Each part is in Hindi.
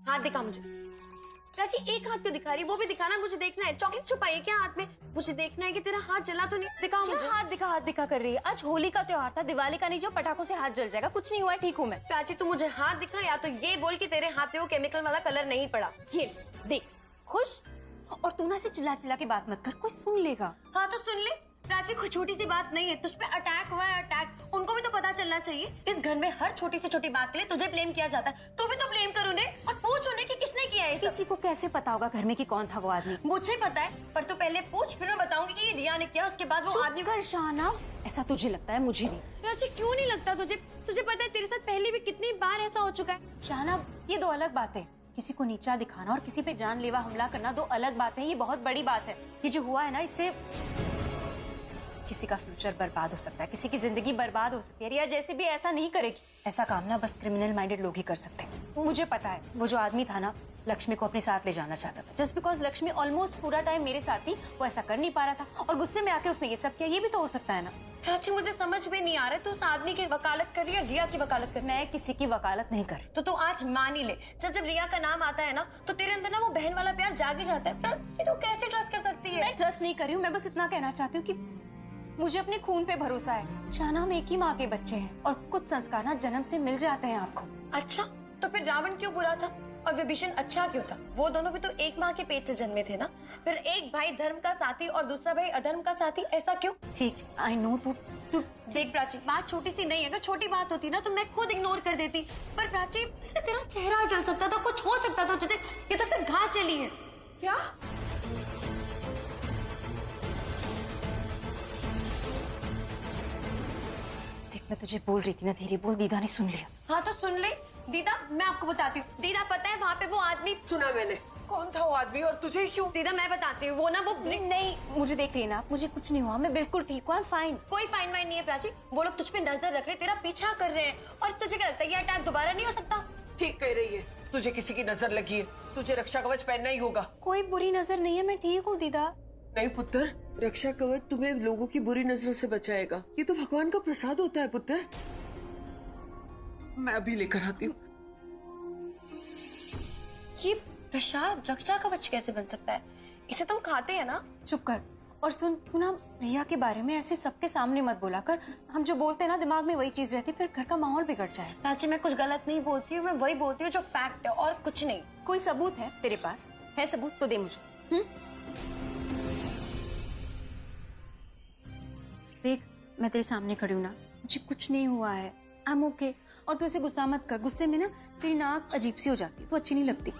हाथ दिखा मुझे। प्राची एक हाथ क्यों दिखा रही है? वो भी दिखाना, मुझे देखना है। चॉकलेट छुपाई है क्या हाथ में? मुझे देखना है कि तेरा हाथ जला तो नहीं। दिखाओ मुझे। हाथ दिखा कर रही है? आज होली का त्योहार था, दिवाली का नहीं जो पटाखों से हाथ जल जाएगा। कुछ नहीं हुआ, ठीक हूँ मैं। प्राची तू मुझे हाथ दिखा, या तो ये बोल कि तेरे हाथ में वो केमिकल वाला कलर नहीं पड़ा। ये देख, खुश। और तू ना से चिल्ला चिल्ला के बात मत कर, कोई सुन लेगा। हाँ तो सुन ले। प्राची कोई छोटी सी बात नहीं है, तुझ पे अटैक हुआ है। अटैक उनको भी तो पता चलना चाहिए। इस घर में हर छोटी से छोटी बात के लिए तुझे ब्लेम किया जाता है। तू भी तो ब्लेम कर उन्हें और पूछ उन्हें कि किसने किया है। किसी को कैसे पता होगा घर में कि कौन था वो आदमी? मुझे पता है, पर तू पहले पूछ, फिर मैं बताऊंगी कि ये रिया ने किया। उसके बाद वो आदमी। कर शाना, ऐसा तुझे लगता है? मुझे नहीं। प्राची क्यों नहीं लगता तुझे? तुझे पता है तेरे साथ पहले भी कितनी बार ऐसा हो चुका है। शाना, ये दो अलग बातें। किसी को नीचा दिखाना और किसी पे जानलेवा हमला करना दो अलग बातें हैं। ये बहुत बड़ी बात है। ये जो हुआ है ना, इससे किसी का फ्यूचर बर्बाद हो सकता है, किसी की जिंदगी बर्बाद हो सकती है। रिया जैसे भी ऐसा नहीं करेगी। ऐसा काम ना बस क्रिमिनल माइंडेड लोग ही कर सकते हैं। मुझे पता है वो जो आदमी था ना, लक्ष्मी को अपने साथ ले जाना चाहता था। जस्ट बिकॉज लक्ष्मी ऑलमोस्ट पूरा टाइम मेरे साथ थी, वो ऐसा कर नहीं पा रहा था और गुस्से में आके उसने ये सब किया। ये भी तो हो सकता है ना। प्राची मुझे समझ में नहीं आ रहा है, तू उस आदमी की वकालत कर रही है, रिया की वकालत कर रही है? मैं किसी की वकालत नहीं कर। तो तू आज मान ही ले, जब जब रिया का नाम आता है ना, तो तेरे अंदर ना वो बहन वाला प्यार जाग ही जाता है। प्राची तू कैसे ट्रस्ट कर सकती है? मैं ट्रस्ट नहीं कर रही हूँ, मैं बस इतना कहना चाहती हूँ कि मुझे अपने खून पे भरोसा है। शाना, हम एक ही माँ के बच्चे हैं और कुछ संस्कार ना जन्म से मिल जाते हैं आपको। अच्छा, तो फिर रावण क्यों बुरा था और विभीषण अच्छा क्यों था? वो दोनों भी तो एक माँ के पेट से जन्मे थे ना। फिर एक भाई धर्म का साथी और दूसरा भाई अधर्म का साथी, ऐसा क्यों? ठीक, आई नो। तू देख प्राची, बात छोटी सी नहीं है। अगर छोटी बात होती ना तो मैं खुद इग्नोर कर देती, पर प्राची इससे तेरा चेहरा जल सकता था, कुछ हो सकता था तुझे। ये तो सिर्फ घाव चली है। क्या? मैं तुझे बोल रही थी ना, धीरे बोल। दीदा ने सुन लिया। हाँ तो सुन ले। दीदा, मैं आपको बताती हूँ। दीदा पता है वहाँ पे वो आदमी। सुना मैंने। कौन था वो आदमी और तुझे क्यों? दीदा मैं बताती हूँ। वो ना वो नहीं, मुझे देख रही ना आप, मुझे कुछ नहीं हुआ, मैं बिल्कुल ठीक हूँ। फाइन। कोई फाइन वाइन नहीं है प्राची। वो लोग तुझ पे नजर रख रहे, तेरा पीछा कर रहे हैं। और तुझे क्या लगता है ये अटैक दोबारा नहीं हो सकता? ठीक कह रही है, तुझे किसी की नजर लगी है। तुझे रक्षा कवच पहनना ही होगा। कोई बुरी नजर नहीं है, मैं ठीक हूँ दीदा। नहीं पुत्र, रक्षा कवच तुम्हें लोगों की बुरी नजरों से बचाएगा। ये तो भगवान का प्रसाद होता है पुत्र। मैं अभी लेकर आती हूँ। ये प्रसाद रक्षा कवच कैसे बन सकता है? इसे तुम खाते हैं ना? चुप कर। और सुन, तू ना रिया के बारे में ऐसे सबके सामने मत बोला कर। हम जो बोलते हैं ना दिमाग में वही चीज रहती है, फिर घर का माहौल बिगड़ जाए। प्राची मैं कुछ गलत नहीं बोलती हूँ, मैं वही बोलती हूँ जो फैक्ट है और कुछ नहीं। कोई सबूत है तेरे पास? है सबूत तो दे मुझे। देख, मैं तेरे सामने खड़ी हूँ ना, मुझे कुछ नहीं हुआ है। I am okay. और तू ऐसे गुस्सा मत कर। गुस्से में ना तेरी नाक अजीब सी हो जाती है, तो अच्छी नहीं लगती।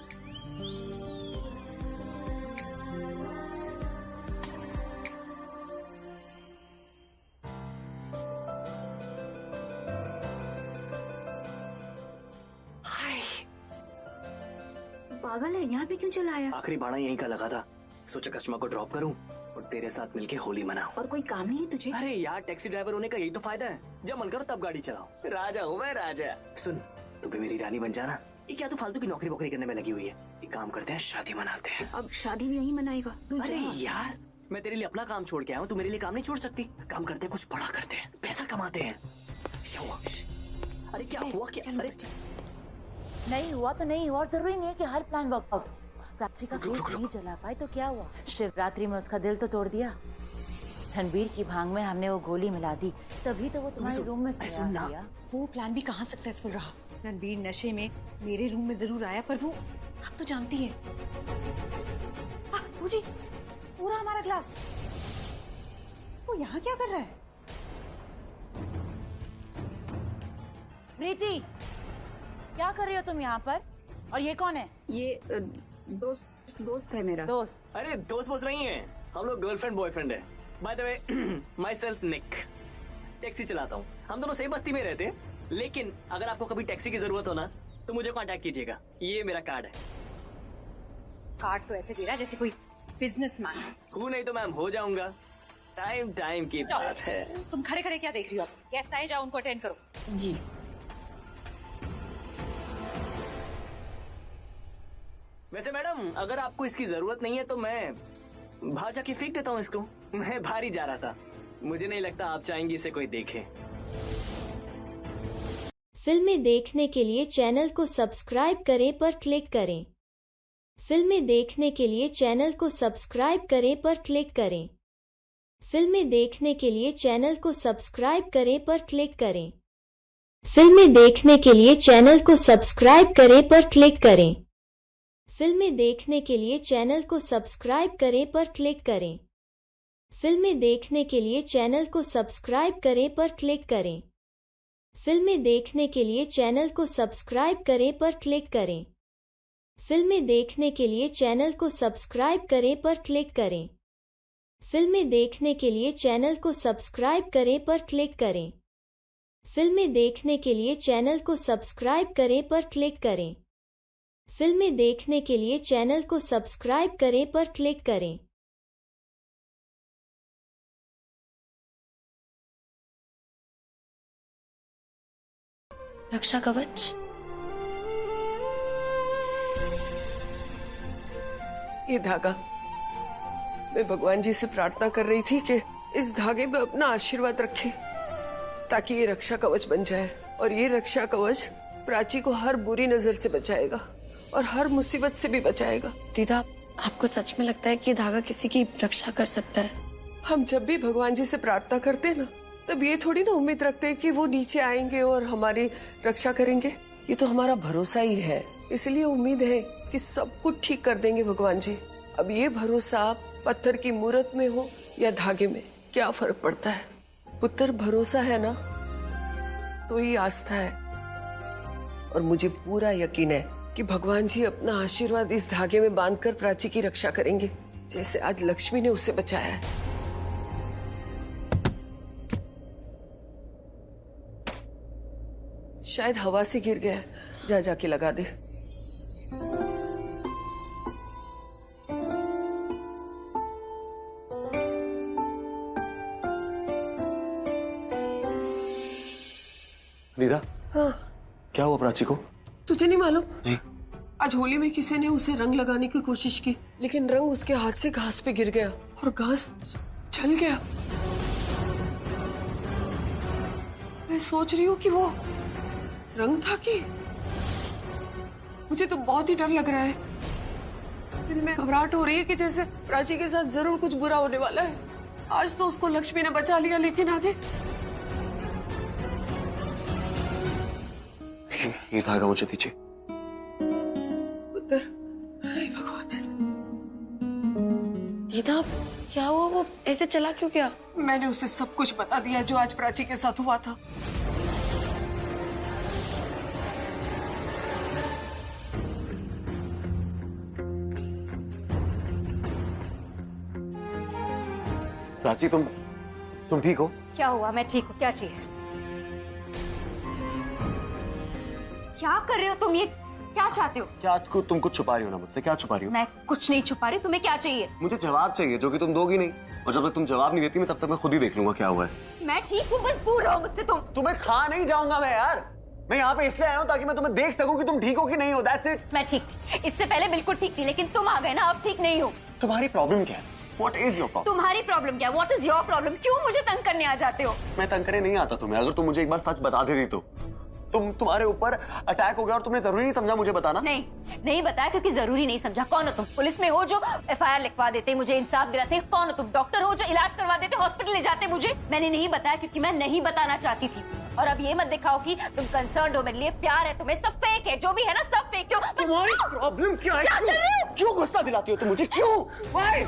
पागल है, यहाँ पे क्यों चला आया? आखिरी बाड़ा यहीं का लगा था, सोचा कस्टमर को ड्रॉप करूं और तेरे साथ मिलके होली मनाऊं। और कोई काम नहीं है तुझे? अरे यार, टैक्सी ड्राइवर होने का यही तो फायदा है, जब मन करो तब गाड़ी चलाओ। राजा हूँ मैं, राजा। सुन, तू भी मेरी रानी बन जाना। ये क्या तू फालतू की नौकरी वोकरी करने में लगी हुई है? एक काम करते हैं, शादी मनाते हैं। अब शादी भी यही मनाएगा? अरे यार, मैं तेरे लिए अपना काम छोड़ के आया हूँ, तू मेरे लिए काम नहीं छोड़ सकती। काम करते हैं, कुछ बड़ा करते हैं, पैसा कमाते हैं। क्या हुआ? अरे क्या हुआ? क्या? अरे नहीं हुआ तो नहीं हुआ, जरूरी नहीं है कि हर प्लान वर्कआउट। प्राची का फेस नहीं जला पाए तो क्या हुआ? शिवरात्रि में उसका दिल तो तोड़ दिया। रणबीर की भांग में हमने वो गोली मिला दी, तभी तो वो तुम्हारे रूम में से आ गया। वो प्लान भी कहाँ सक्सेसफुल रहा। रणबीर नशे में मेरे रूम में जरूर आया, पर वो आप तो जानती है जी, पूरा हमारा ग्लास। वो यहाँ क्या कर रहा है? प्रीति, क्या कर रही हो तुम यहाँ पर? और ये कौन है? ये दोस्त है मेरा। दोस्त? अरे दोस्त वोस्त नहीं है, हम लोग गर्लफ्रेंड बॉयफ्रेंड है। By the way, myself Nick, taxi चलाता हूँ। हम दोनों सही बस्ती में रहते हैं, लेकिन अगर आपको कभी टैक्सी की जरूरत हो ना तो मुझे कांटेक्ट कीजिएगा। ये मेरा कार्ड है। कार्ड तो ऐसे दे रहा जैसे कोई बिजनेसमैन है। हूँ नहीं तो मैम हो जाऊंगा। टाइम की बात है। तुम खड़े खड़े क्या देख रही हो? आप गेस्ट आए, जाओ उनको अटेंड करो। जी। वैसे मैडम, अगर आपको इसकी जरूरत नहीं है तो मैं बाहर जाके फेंक देता हूँ इसको। मैं बाहर ही जा रहा था, मुझे नहीं लगता आप चाहेंगी इसे कोई देखे। फिल्में देखने के लिए चैनल को सब्सक्राइब करें पर क्लिक करें। फिल्में देखने के लिए चैनल को सब्सक्राइब करें पर क्लिक करें। फिल्में देखने के लिए चैनल को सब्सक्राइब करें पर क्लिक करें। फिल्में देखने के लिए चैनल को सब्सक्राइब करें पर क्लिक करें। फिल्में देखने के लिए चैनल को सब्सक्राइब करें पर क्लिक करें। फिल्में देखने के लिए चैनल को सब्सक्राइब करें पर क्लिक करें। फिल्में देखने के लिए चैनल को सब्सक्राइब करें पर क्लिक करें। फिल्में देखने के लिए चैनल को सब्सक्राइब करें पर क्लिक करें। फिल्में देखने के लिए चैनल को सब्सक्राइब करें पर क्लिक करें। फिल्में देखने के लिए चैनल को सब्सक्राइब करें पर क्लिक करें। फिल्में देखने के लिए चैनल को सब्सक्राइब करें पर क्लिक करें। रक्षा कवच, ये धागा, मैं भगवान जी से प्रार्थना कर रही थी कि इस धागे में अपना आशीर्वाद रखे ताकि ये रक्षा कवच बन जाए, और ये रक्षा कवच प्राची को हर बुरी नजर से बचाएगा और हर मुसीबत से भी बचाएगा। दीदा, आपको सच में लगता है कि ये धागा किसी की रक्षा कर सकता है? हम जब भी भगवान जी से प्रार्थना करते हैं ना, तब ये थोड़ी ना उम्मीद रखते हैं कि वो नीचे आएंगे और हमारी रक्षा करेंगे। ये तो हमारा भरोसा ही है, इसलिए उम्मीद है कि सब कुछ ठीक कर देंगे भगवान जी। अब ये भरोसा पत्थर की मूर्त में हो या धागे में, क्या फर्क पड़ता है? पुत्र भरोसा है ना, तो ये आस्था है। और मुझे पूरा यकीन है कि भगवान जी अपना आशीर्वाद इस धागे में बांधकर प्राची की रक्षा करेंगे, जैसे आज लक्ष्मी ने उसे बचाया है। शायद हवा से गिर गया, जा जाके लगा दे। रीता, हाँ, क्या हुआ प्राची को? तुझे नहीं मालूम? नहीं। आज होली में किसी ने उसे रंग लगाने की कोशिश की, लेकिन रंग उसके हाथ से घास पे गिर गया और घास जल गया। मैं सोच रही हूँ कि वो रंग था कि मुझे तो बहुत ही डर लग रहा है। दिल में घबराहट हो रही है कि जैसे प्राची के साथ जरूर कुछ बुरा होने वाला है। आज तो उसको लक्ष्मी ने बचा लिया, लेकिन आगे ये धागा मुझे दीजिए। पुत्र, हे भगवान जी। दीदा, क्या हुआ? वो ऐसे चला क्यों गया? मैंने उसे सब कुछ बता दिया जो आज प्राची के साथ हुआ था। प्राची, तुम ठीक हो? क्या हुआ? मैं ठीक हूँ। क्या चाहिए? क्या कर रहे हो तुम? ये क्या चाहते हो? क्या तुम कुछ छुपा रही हो ना मुझसे? क्या छुपा रही हो? मैं कुछ नहीं छुपा रही। तुम्हें क्या चाहिए? मुझे जवाब चाहिए, जो कि तुम दोगी नहीं। और जब तक तुम जवाब नहीं देती, मैं तब तक मैं खुद ही देख लूंगा क्या हुआ है। मैं ठीक हूँ, बस दूर रहो मुझसे। तुम्हें खा नहीं जाऊंगा मैं यार। मैं यहाँ पे इसलिए आया हूँ ताकि मैं तुम्हें देख सकूं कि तुम ठीक हो कि नहीं हो। That's it. मैं ठीक थी, इससे पहले बिल्कुल ठीक थी, लेकिन तुम आ गए ना, अब ठीक नहीं हो। तुम्हारी प्रॉब्लम क्या है? What is your problem? तुम्हारी प्रॉब्लम क्या? What is your problem? क्यों मुझे तंग करने आ जाते हो? मैं तंग करने नहीं आता तुम्हें। अगर तुम मुझे एक बार सच बता देती तो। तुम्हारे ऊपर अटैक हो गया और तुमने जरूरी नहीं समझा मुझे बताना? नहीं बताया, क्योंकि जरूरी नहीं समझा। कौन हो तुम? पुलिस में हो जो FIR लिखवा देते, मुझे इंसाफ दिलाते? कौन हो तुम? डॉक्टर हो जो इलाज करवा देते, हॉस्पिटल ले जाते मुझे? मैंने नहीं बताया क्योंकि मैं नहीं बताना चाहती थी। और अब ये मत दिखाओ कि तुम कंसर्न हो मेरे लिए, प्यार है तुम्हें। सब फेक है, जो भी है ना, सब फेक। क्यों? तुम्हारी प्रॉब्लम क्या है? क्यों गुस्सा दिलाती हो तुम मुझे? क्यों? Why?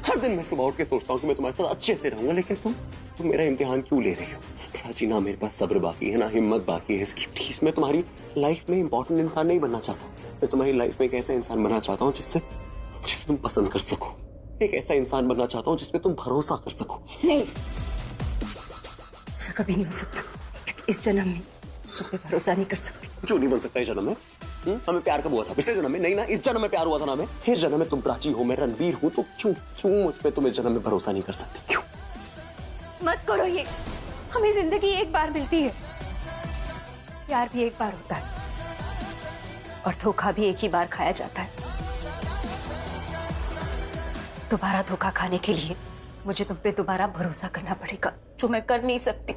हर दिन मैं सुबह उठ के सोचता हूँ कि मैं तुम्हारे साथ अच्छे से रहूंगा, लेकिन तुम मेरा इम्तिहान क्यों ले रही हो? प्राची, ना मेरे पास सब्र बाकी है, ना हिम्मत बाकी है इसकी। प्लीज, मैं तुम्हारी लाइफ में इंपॉर्टेंट इंसान नहीं बनना चाहता। मैं तुम्हारी लाइफ में एक ऐसा इंसान बनना चाहता हूँ जिससे तुम पसंद कर सको। एक ऐसा इंसान बनना चाहता हूँ जिसपे तुम भरोसा कर सको। नहीं, ऐसा कभी नहीं हो सकता। इस जन्म में तुम पे भरोसा नहीं कर सकती। क्यों नहीं बन सकता इस जन्म में? हमें प्यार कब हुआ था? पिछले जन्म में? नहीं ना, इस जन्म में प्यार हुआ था ना हमें। इस जन्म में तुम प्राची हो, मैं रणवीर हूँ, तो क्यों मुझ पे तुम इस जन्म में भरोसा नहीं कर सकते? क्यों? मत करो ये। हमें जिंदगी एक बार मिलती है, प्यार भी एक बार होता है, और धोखा भी एक ही बार खाया जाता है। दोबारा धोखा खाने के लिए मुझे तुम पे दोबारा भरोसा करना पड़ेगा, जो मैं कर नहीं सकती।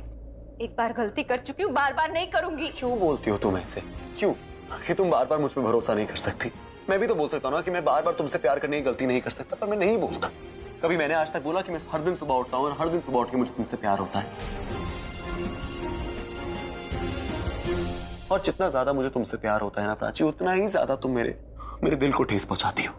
एक बार गलती कर चुकी हूँ, बार बार नहीं करूंगी। क्यों बोलती हो तुम ऐसे? क्यों? आखिर तुम बार बार मुझ पर भरोसा नहीं कर सकती? मैं भी तो बोल सकता हूँ ना कि मैं बार बार तुमसे प्यार करने की गलती नहीं कर सकता, पर मैं नहीं बोलता। कभी मैंने आज तक बोला कि मैं हर दिन सुबह उठता हूँ और हर दिन सुबह उठ के मुझे तुमसे प्यार होता है? और जितना ज्यादा मुझे तुमसे प्यार होता है ना प्राची, उतना ही ज्यादा तुम मेरे दिल को ठेस पहुंचाती हो।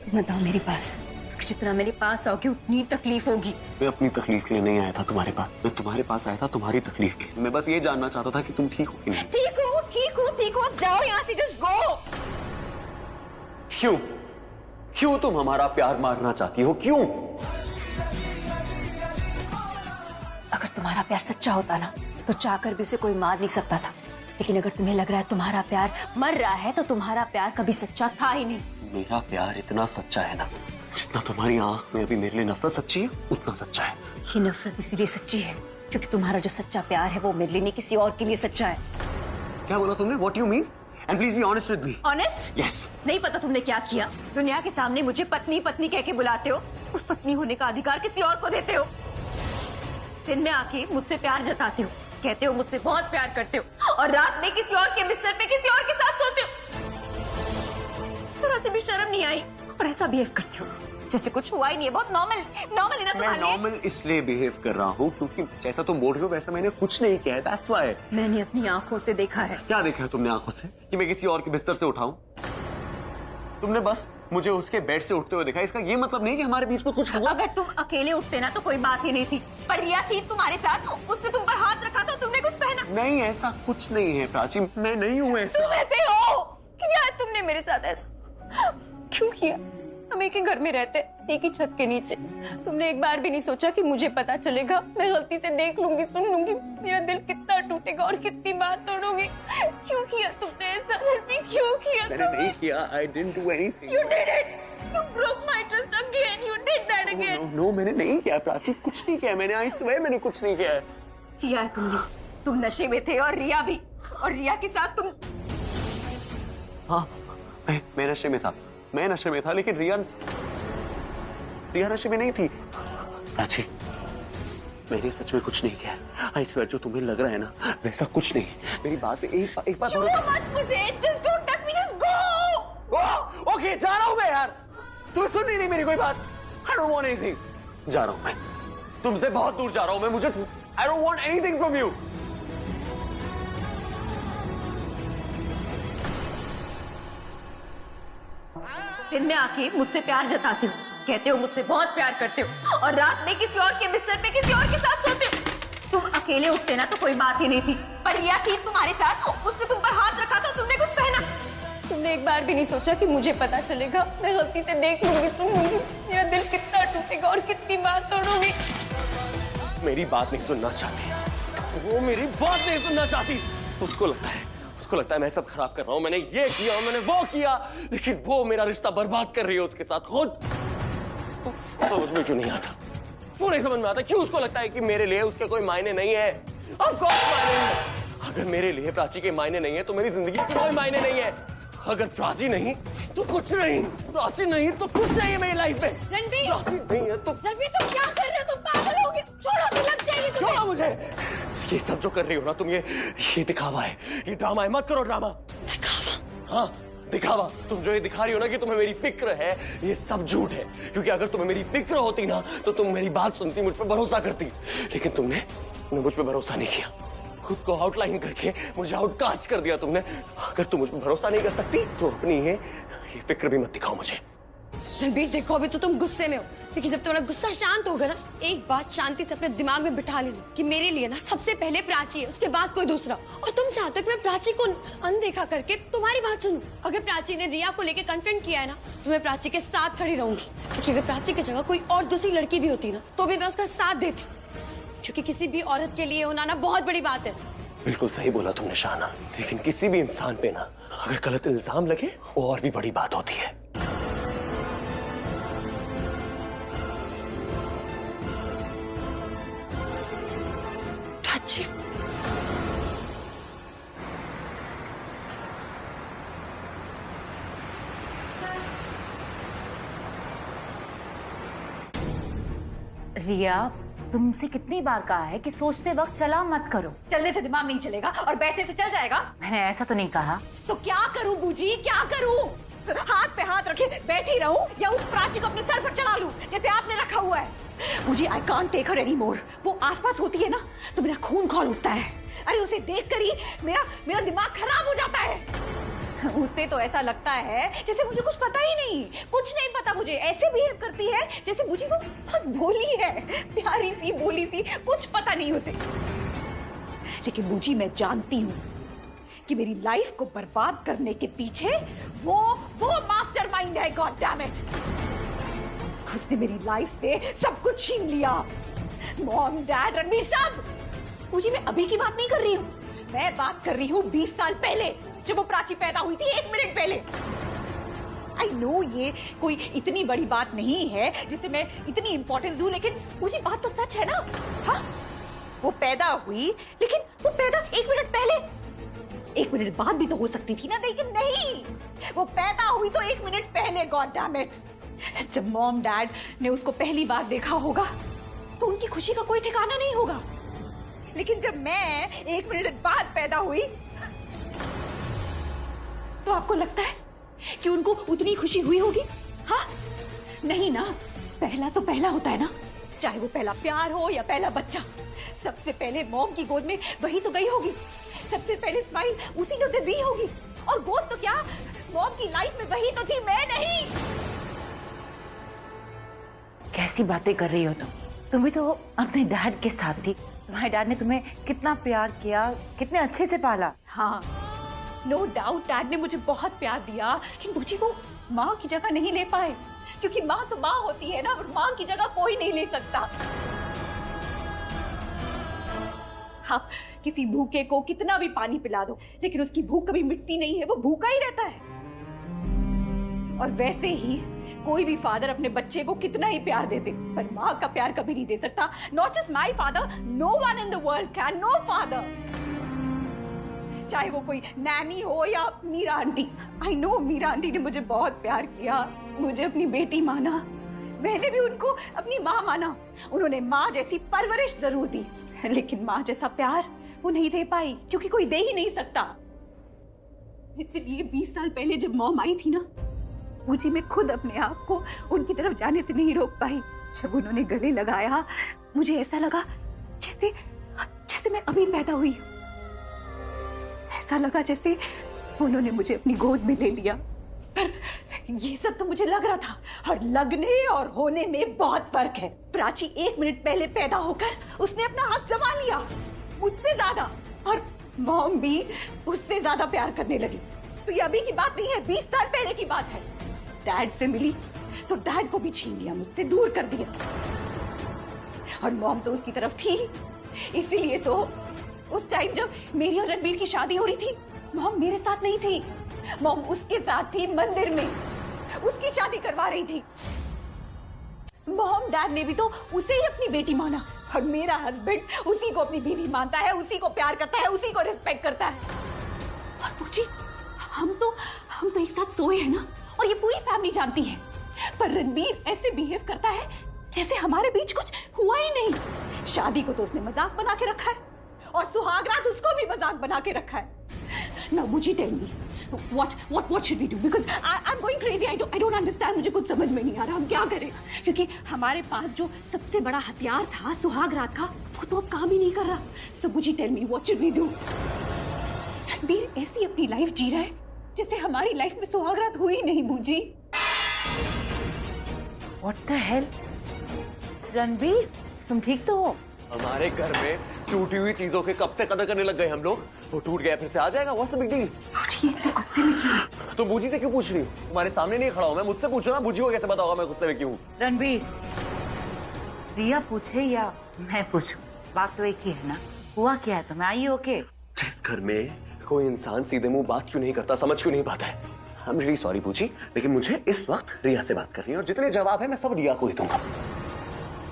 तुम मत आओ मेरे पास, जितना मेरे पास आओगे उतनी तकलीफ होगी। मैं अपनी तकलीफ के लिए नहीं आया था तुम्हारे पास, मैं तुम्हारे पास आया था तुम्हारी तकलीफ के लिए। मैं बस ये जानना चाहता था कि तुम ठीक हो कि नहीं। ठीक हूँ, ठीक हूँ, ठीक हूँ, जाओ यहाँ से, जस्ट गो। क्यों? क्यों तुम हमारा प्यार मारना चाहती हो? क्यों? अगर तुम्हारा प्यार सच्चा होता ना तो चाहकर भी उसे कोई मार नहीं सकता था, लेकिन अगर तुम्हें लग रहा है तुम्हारा प्यार मर रहा है तो तुम्हारा प्यार कभी सच्चा था ही नहीं। मेरा प्यार इतना सच्चा है ना, जितना तुम्हारी आंख में अभी मेरे लिए नफरत सच्ची है उतना सच्चा है। ये नफरत इसीलिए सच्ची है क्योंकि तुम्हारा जो सच्चा प्यार है वो मेरे लिए नहीं किसी और के लिए सच्चा है। क्या बोला तुमने? What do you mean? And please be honest with me. Honest? Yes. नहीं पता तुमने क्या किया? दुनिया के सामने मुझे पत्नी पत्नी कह के बुलाते हो और पत्नी होने का अधिकार किसी और को देते हो। दिन में आके मुझसे प्यार जताते हो, कहते हो मुझसे बहुत प्यार करते हो, और रात में किसी और के बिस्तर पे किसी और के साथ सोते हो। जरा से भी शर्म नहीं आई और ऐसा बिहेव करते हो जैसे कुछ हुआ ही नहीं है। बहुत नॉर्मल है ना मैं तुम्हारे लिए? नॉर्मल इसलिए बिहेव कर रहा हूँ क्योंकि जैसा तुम बोल रही हो वैसा मैंने कुछ नहीं किया है। That's why. मैंने अपनी आंखों से देखा है। क्या देखा है तुमने आंखों से? कि मैं किसी और के बिस्तर से उठाऊं? तुमने बस मुझे उसके बेड से उठते हुए देखा। इसका ये मतलब नहीं कि हमारे बीच में कुछ हुआ। अगर तुम अकेले उठते ना तो कोई बात ही नहीं थी, पर रिया थी तुम्हारे साथ, उसने तुम पर हाथ रखा था, तुमने कुछ पहना। नहीं, ऐसा कुछ नहीं है प्राची, मैं नहीं हूँ ऐसा। तुम ऐसे हो। किया है तुमने मेरे साथ ऐसा? क्यों किया? हम एक ही घर में रहते, एक ही छत के नीचे। तुमने एक बार भी नहीं सोचा कि मुझे पता चलेगा, मैं गलती से देख लूंगी, सुन लूंगी, मेरा दिल कितना टूटेगा और कितनी बार तोड़ोगे। क्यों किया तुमने ऐसा? क्यों किया? मैंने नहीं किया। I didn't do anything. You did it. You broke my trust again. You did that again. No, मैंने नहीं किया प्राची, कुछ नहीं किया मैंने। I swear मैंने कुछ नहीं किया है। किया है तुमने। तुम नशे में थे और रिया भी, और रिया के साथ तुम। हाँ, मैं नशे में था। मैं नशे में था, लेकिन रिया नशे में नहीं थी। प्राची, मैंने सच में कुछ नहीं किया। आई स्वेयर, जो तुम्हें लग रहा है ना वैसा कुछ नहीं है। मेरी बात पे एक बार मत मुझे, just don't touch me, just go. Okay, जा रहा हूँ मैं यार। तुम्हें सुन नहीं मेरी कोई बात? I don't want anything. जा रहा हूँ मैं, तुमसे बहुत दूर जा रहा हूँ मैं। मुझे I don't want anything from you. दिन में आके मुझसे प्यार जताते हो, कहते हो मुझसे बहुत प्यार करते हो, और रात में किसी और के बिस्तर पे किसी और के साथ सोते हो। तुम अकेले उठते ना तो कोई बात ही नहीं थी, पर रिया थी तुम्हारे साथ, उसने तुम पर हाथ रखा था, तुमने कुछ पहना। तुमने एक बार भी नहीं सोचा कि मुझे पता चलेगा, मैं गलती से देख लूंगी, सुन लूंगी, मेरा दिल कितना टूटेगा और कितनी बार तोड़ूंगी। मेरी बात नहीं सुनना चाहती, वो मेरी बात नहीं सुनना चाहती। उसको लगता है मैं सब खराब कर रहा हूँ, मैंने ये किया, मैंने वो किया, लेकिन वो मेरा रिश्ता बर्बाद कर रही है उसके साथ खुद। समझ में क्यों नहीं आता? क्यों नहीं समझ में आता? क्यों उसको लगता है कि मेरे लिए उसके कोई मायने नहीं है? Of course मायने है। अगर मेरे लिए प्राची के मायने नहीं है तो मेरी जिंदगी के कोई मायने नहीं है। अगर प्राची नहीं तो कुछ नहीं, प्राची नहीं तो कुछ नहीं है मेरी लाइफ में। रणबीर! प्राची नहीं है तो रणबीर, तुम क्या कर रहे हो? तुम पागल हो गए। छोड़ो, तो लग जाएगी तुम्हें। छोड़ो मुझे। ये सब जो कर रही हो ना तुम, ये दिखावा है, ये ड्रामा है। मत करो ड्रामा। दिखावा? हाँ, दिखावा। तुम जो ये दिखा रही हो ना कि तुम्हें मेरी फिक्र है, ये सब झूठ है। क्योंकि अगर तुम्हें मेरी फिक्र होती ना तो तुम मेरी बात सुनती, मुझ पर भरोसा करती, लेकिन तुमने मुझ पर भरोसा नहीं किया। खुद को आउटलाइन करके मुझे आउटकास्ट कर दिया तुमने। अगर तुम मुझ पर भरोसा नहीं कर सकती तो अपनी ये फिक्र भी मत दिखाओ मुझे। रणबीर, देखो अभी तो तुम गुस्से में हो, लेकिन जब तुम्हारा गुस्सा शांत होगा ना, एक बात शांति से अपने दिमाग में बिठा लेना कि मेरे लिए ना सबसे पहले प्राची है, उसके बाद कोई दूसरा। और तुम चाहते हो कि मैं प्राची को अनदेखा करके तुम्हारी बात सुनूं। अगर प्राची ने रिया को लेकर कन्फ्रंट किया है ना तो मैं प्राची के साथ खड़ी रहूंगी, क्योंकि अगर प्राची की जगह कोई और दूसरी लड़की भी होती ना तो भी मैं उसका साथ देती, क्योंकि किसी भी औरत के लिए होना ना बहुत बड़ी बात है। बिल्कुल सही बोला तुमने शाना, लेकिन किसी भी इंसान पे ना अगर गलत इल्जाम लगे वो और भी बड़ी बात होती है। प्राची, रिया, तुमसे कितनी बार कहा है कि सोचते वक्त चला मत करो। चलने से दिमाग नहीं चलेगा और बैठने से चल जाएगा। मैंने ऐसा तो नहीं कहा। तो क्या करूं बूजी, क्या करूं? हाथ पे हाथ रखे बैठी रहूं या उस प्राची को अपने सर पर चढ़ा लूं जैसे आपने रखा हुआ है? मुझे I can't take her any more. वो आसपास होती है ना तो मेरा खून खौल उठता है। अरे उसे देखकर ही मेरा दिमाग खराब हो जाता है। उससे तो ऐसा लगता है जैसे मुझे कुछ पता ही नहीं, कुछ नहीं पता मुझे। ऐसे बिहेव करती है जैसे मुझे वो बहुत भोली है, प्यारी सी भोली सी, कुछ पता नहीं उसे। लेकिन मुझे मैं जानती हूँ कि मेरी लाइफ को बर्बाद करने के पीछे वो मास्टरमाइंड है। गॉड डैम इट, उसने मेरी लाइफ से सब कुछ छीन लिया। मॉम, डैड, रणवीर, सब। मुझे मैं अभी की बात नहीं कर रही हूँ, मैं बात कर रही हूँ 20 साल पहले, जब वो प्राची पैदा हुई थी, 1 मिनट पहले। आई नो ये कोई इतनी बड़ी बात नहीं है जिसे मैं इतनी इंपॉर्टेंस दूं, लेकिन मुझे बात तो सच है ना। हाँ, वो पैदा हुई, लेकिन वो पैदा 1 मिनट पहले। 1 मिनट बाद भी तो हो सकती थी ना, लेकिन नहीं, वो पैदा हुई तो 1 मिनट पहले। God damn it. जब मॉम डैड ने उसको पहली बार देखा होगा तो उनकी खुशी का कोई ठिकाना नहीं होगा। लेकिन जब मैं 1 मिनट बाद पैदा हुई तो आपको लगता है कि उनको उतनी खुशी हुई होगी? हाँ, नहीं ना। पहला तो पहला होता है ना, चाहे वो पहला प्यार हो या पहला बच्चा। सबसे पहले मॉम की गोद में वही तो गई होगी, सबसे पहले स्माइल उसी ने तो दी होगी। और गोद तो क्या, मॉम की लाइफ में वही तो थी, मैं नहीं। कैसी बातें कर रही हो तुम भी तो अपने डैड के साथ थी। तुम्हारे डैड ने तुम्हें कितना प्यार किया, कितने अच्छे से पाला। हाँ, नो डाउट डैड ने मुझे बहुत प्यार दिया, लेकिन मुझे वो माँ की जगह नहीं ले पाए, क्योंकि माँ तो माँ होती है ना, और माँ की जगह कोई नहीं ले सकता। आप किसी भूखे को कितना भी पानी पिला दो, लेकिन उसकी भूख कभी मिटती नहीं है, वो भूखा ही रहता है। और वैसे ही कोई भी फादर अपने बच्चे को कितना ही प्यार देते, पर माँ का प्यार कभी नहीं दे सकता। Not just my father, no one in the world can, no father. चाहे वो कोई नैनी हो या Meera aunty. I know Meera aunty ने मुझे बहुत प्यार किया, मुझे अपनी बेटी माना, मैंने भी उनको अपनी माँ माना। उन्होंने माँ जैसी परवरिश जरूर दी, लेकिन माँ जैसा प्यार वो नहीं दे पाई, क्योंकि कोई दे ही नहीं सकता। इसलिए 20 साल पहले जब मॉम आई थी ना, मुझे मैं खुद अपने आप को उनकी तरफ जाने से नहीं रोक पाई। जब उन्होंने गले लगाया, मुझे ऐसा लगा जैसे मैं अभी पैदा हुई। ऐसा लगा जैसे उन्होंने मुझे अपनी गोद में ले लिया। पर ये सब तो मुझे लग रहा था, और लगने और होने में बहुत फर्क है। प्राची 1 मिनट पहले पैदा होकर उसने अपना हाथ जमा लिया मुझसे ज्यादा, और मॉम भी उससे ज्यादा प्यार करने लगी। तो ये अभी की बात नहीं है, 20 साल पहले की बात है। डैड से मिली तो डैड को भी छीन लिया, मुझसे दूर कर दिया। और मॉम तो उसकी तरफ थी, इसीलिए तो उस टाइम जब मेरी और रणवीर की शादी हो रही थी, मॉम मेरे साथ नहीं थी, मॉम उसके साथ थी मंदिर में, उसकी शादी करवा रही थी। मॉम डैड ने भी तो उसे ही अपनी बेटी माना, और मेरा हस्बैंड उसी को अपनी बीवी मानता है, उसी को प्यार करता है, उसी को रिस्पेक्ट करता है। और पूछी, हम तो एक साथ सोए हैं ना, और ये पूरी फैमिली जानती है। पर रणवीर ऐसे बिहेव करता है जैसे हमारे बीच कुछ हुआ ही नहीं। शादी को तो उसने मजाक बना के रखा है, और सुहागरात उसको भी मजाक बना के रखा है। Now मुझे tell me, what should we do? Because I'm going crazy. I don't understand. मुझे कुछ समझ में नहीं आ रहा, हम क्या करें? क्योंकि हमारे पास जो सबसे बड़ा हथियार था सुहागरात का, वो तो अब काम ही नहीं कर रहा। So मुझे tell me, what should we do? Ranveer ऐसी अपनी लाइफ जी रहा है जैसे हमारी लाइफ में सुहागरात हुई नहीं। बूजी, What the hell? रणवीर, तुम ठीक तो हो? हमारे घर में टूटी हुई चीजों के कब से कदर करने लग गए हम लोग। वो टूट गया फिर से आ जाएगा, व्हाट्स द बिग डील? गुस्से में क्यों? तो बूजी से क्यों पूछ रही हूँ? तुम्हारे सामने नहीं खड़ा हूँ मैं, मुझसे पूछो ना। बूजी को कैसे पता होगा मैं गुस्से में क्यों? रणवीर, रिया पूछे या मैं पूछूं, बात तो एक ही है ना। हुआ क्या है तुम्हें? आई ओके? इस घर में कोई इंसान सीधे मुंह बात क्यों नहीं करता, समझ क्यों नहीं पाता है? आई एम रियली सॉरी बूजी, लेकिन मुझे इस वक्त रिया से बात करनी है, और जितने जवाब है मैं सब रिया को ही दूंगा।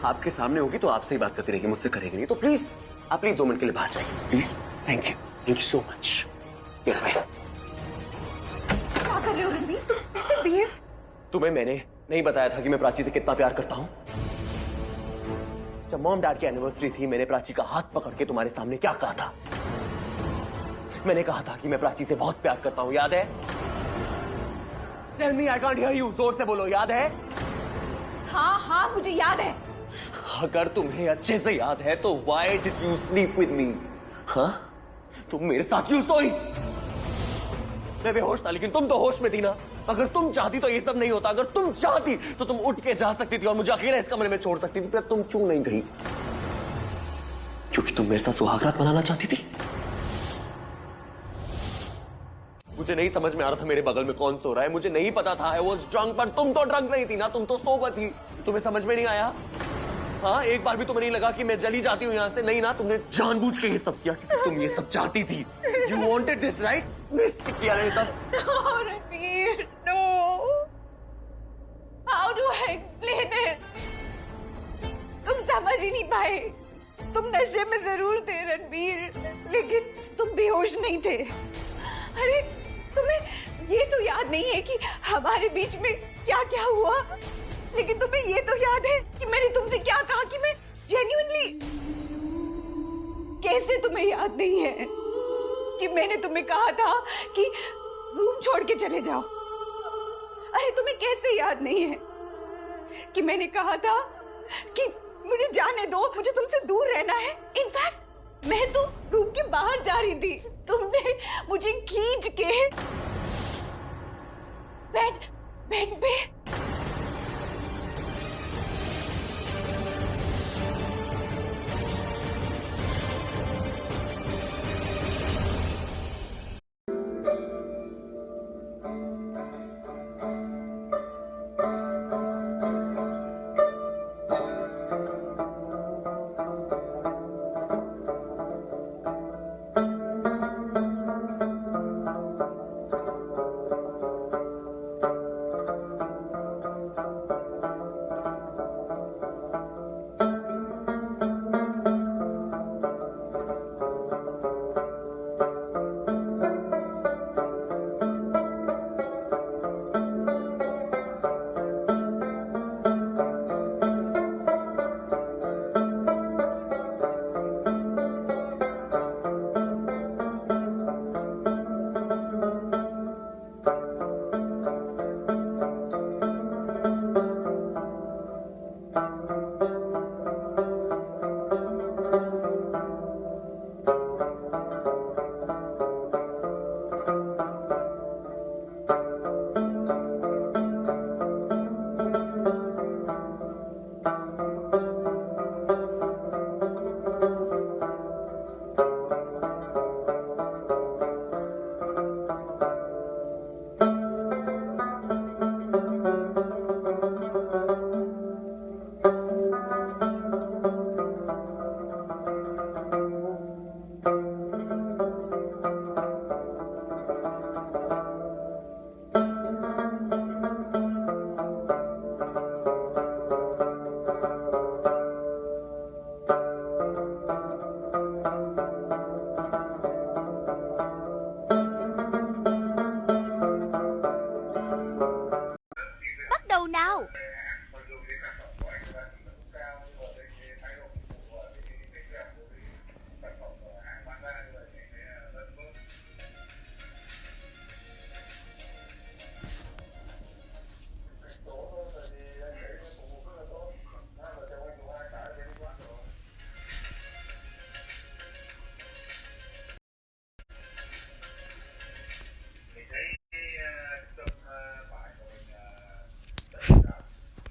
आपके सामने होगी तो आपसे ही बात करती रहेगी, मुझसे करेगी नहीं। तो प्लीज आप 2 मिनट के लिए बाहर जाइए, please. Thank you so much. क्या कर रहे हो रणवीर? तुम ऐसे बिहेव। तुम्हें मैंने नहीं बताया था कि मैं प्राची से कितना प्यार करता हूँ? जब मॉम डैड की एनिवर्सरी थी, मैंने प्राची का हाथ पकड़ के तुम्हारे सामने क्या कहा था? मैंने कहा था कि मैं प्राची से बहुत प्यार करता हूं, याद है? Tell me, I can't hear you. जोर से बोलो, याद है? हाँ हाँ मुझे याद है। अगर तुम्हें अच्छे से याद है तो why did you sleep with me? हाँ? तुम मेरे साथ क्यों सोई? मैं बेहोश था लेकिन तुम तो होश में थी ना। अगर तुम चाहती तो ये सब नहीं होता। अगर तुम चाहती तो तुम उठ के जा सकती थी और मुझे अकेला इस कमरे में छोड़ सकती थी। फिर तुम क्यों नहीं गई? क्योंकि तुम मेरे साथ सुहागरात मनाना चाहती थी। मुझे नहीं समझ में आ रहा था मेरे बगल में कौन सो रहा है। मुझे नहीं पता था। आई वॉज ड्रंक, पर तुम तो ड्रंक नहीं थी ना, तुम तो सोबर थी। तुम्हें समझ में नहीं आया? हाँ, एक बार भी तुम्हें नहीं लगा कि मैं जली जाती हूँ यहाँ से? नहीं ना, तुमने जानबूझ के ये सब किया क्योंकि तुम ये सब चाहती थी। You wanted this right? Miss किया ये सब। No, Ranbir, no. How do I explain it? तुम समझ ही नहीं पाए। तुम नशे में जरूर थे रणबीर, लेकिन तुम बेहोश नहीं थे। अरे तुम्हें ये तो याद नहीं है कि हमारे बीच में क्या क्या हुआ, लेकिन तुम्हें ये तो याद है कि मैंने तुमसे क्या कहा कि मैं जेन्युइनली। कैसे तुम्हें याद नहीं है कि मैंने तुम्हें कहा था कि रूम छोड़ के चले जाओ? अरे तुम्हें कैसे याद नहीं है कि मैंने कहा था कि मुझे जाने दो, मुझे तुमसे दूर रहना है। इनफैक्ट मैं तो रूम के बाहर जा रही थी, तुमने मुझे खींच के बेड पे।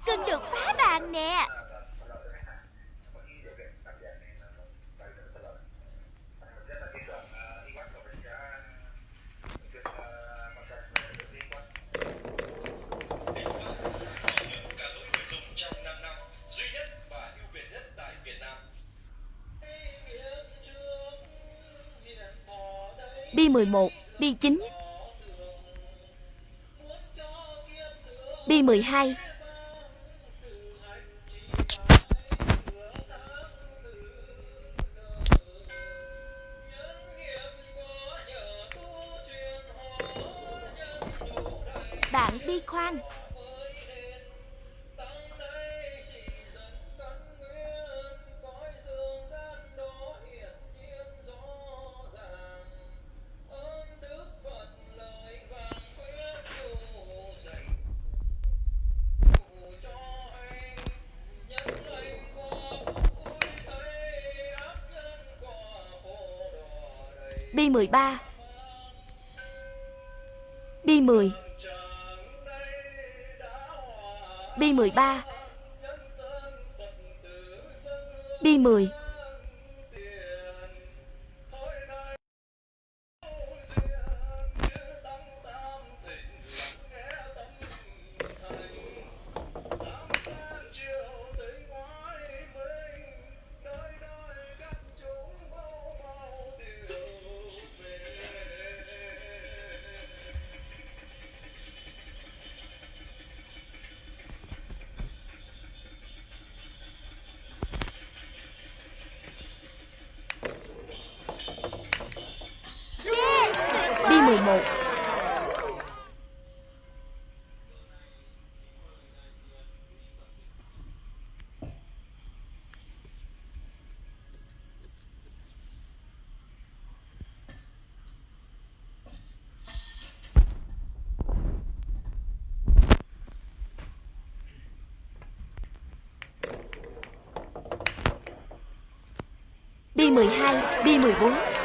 Cưng được phá bàn nè. Bi 11, Bi 9, Bi 12. Bạn Bi khoan. B13 B10 B13 B10 B11 B12 B14